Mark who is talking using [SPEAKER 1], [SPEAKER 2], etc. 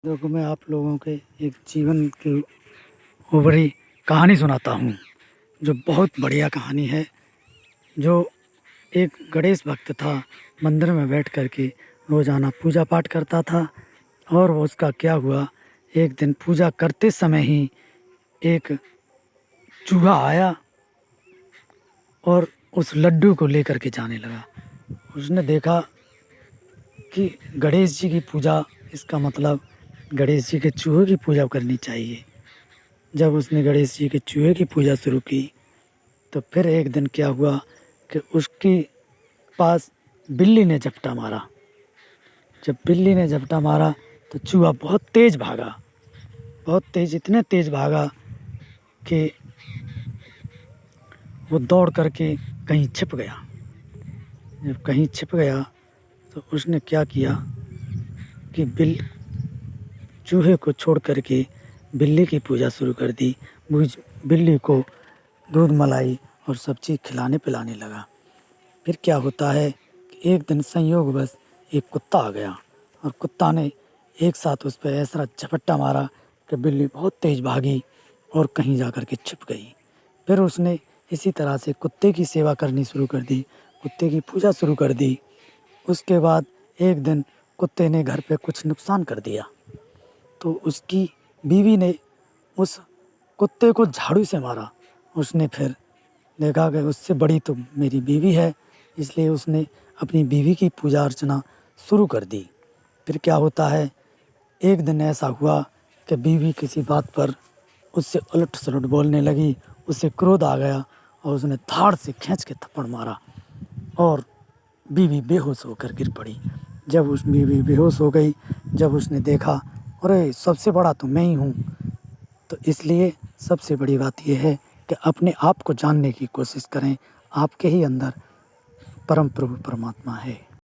[SPEAKER 1] देखो, मैं आप लोगों के एक जीवन की उभरी कहानी सुनाता हूँ, जो बहुत बढ़िया कहानी है। जो एक गणेश भक्त था, मंदिर में बैठ कर के रोज़ाना पूजा पाठ करता था। और वो उसका क्या हुआ, एक दिन पूजा करते समय ही एक चूहा आया और उस लड्डू को लेकर के जाने लगा। उसने देखा कि गणेश जी की पूजा, इसका मतलब गणेश जी के चूहे की पूजा करनी चाहिए। जब उसने गणेश जी के चूहे की पूजा शुरू की तो फिर एक दिन क्या हुआ कि उसके पास बिल्ली ने झपटा मारा। जब बिल्ली ने झपटा मारा तो चूहा बहुत तेज़ भागा, बहुत तेज़, इतने तेज़ भागा कि वो दौड़ करके कहीं छिप गया। जब कहीं छिप गया तो उसने क्या किया कि चूहे को छोड़ करके बिल्ली की पूजा शुरू कर दी। बिल्ली को दूध मलाई और सब चीज़ खिलाने पिलाने लगा। फिर क्या होता है कि एक दिन संयोगवश एक कुत्ता आ गया और कुत्ता ने एक साथ उस पर ऐसा झपट्टा मारा कि बिल्ली बहुत तेज़ भागी और कहीं जा कर के छिप गई। फिर उसने इसी तरह से कुत्ते की सेवा करनी शुरू कर दी, कुत्ते की पूजा शुरू कर दी। उसके बाद एक दिन कुत्ते ने घर पे कुछ नुकसान कर दिया तो उसकी बीवी ने उस कुत्ते को झाड़ू से मारा। उसने फिर देखा कि उससे बड़ी तो मेरी बीवी है, इसलिए उसने अपनी बीवी की पूजा अर्चना शुरू कर दी। फिर क्या होता है, एक दिन ऐसा हुआ कि बीवी किसी बात पर उससे उलट सुलट बोलने लगी। उसे क्रोध आ गया और उसने धाड़ से खींच के थप्पड़ मारा और बीवी बेहोश होकर गिर पड़ी। जब उस बीवी बेहोश हो गई, जब उसने देखा अरे सबसे बड़ा तो मैं ही हूँ, तो इसलिए सबसे बड़ी बात यह है कि अपने आप को जानने की कोशिश करें। आपके ही अंदर परम प्रभु परमात्मा है।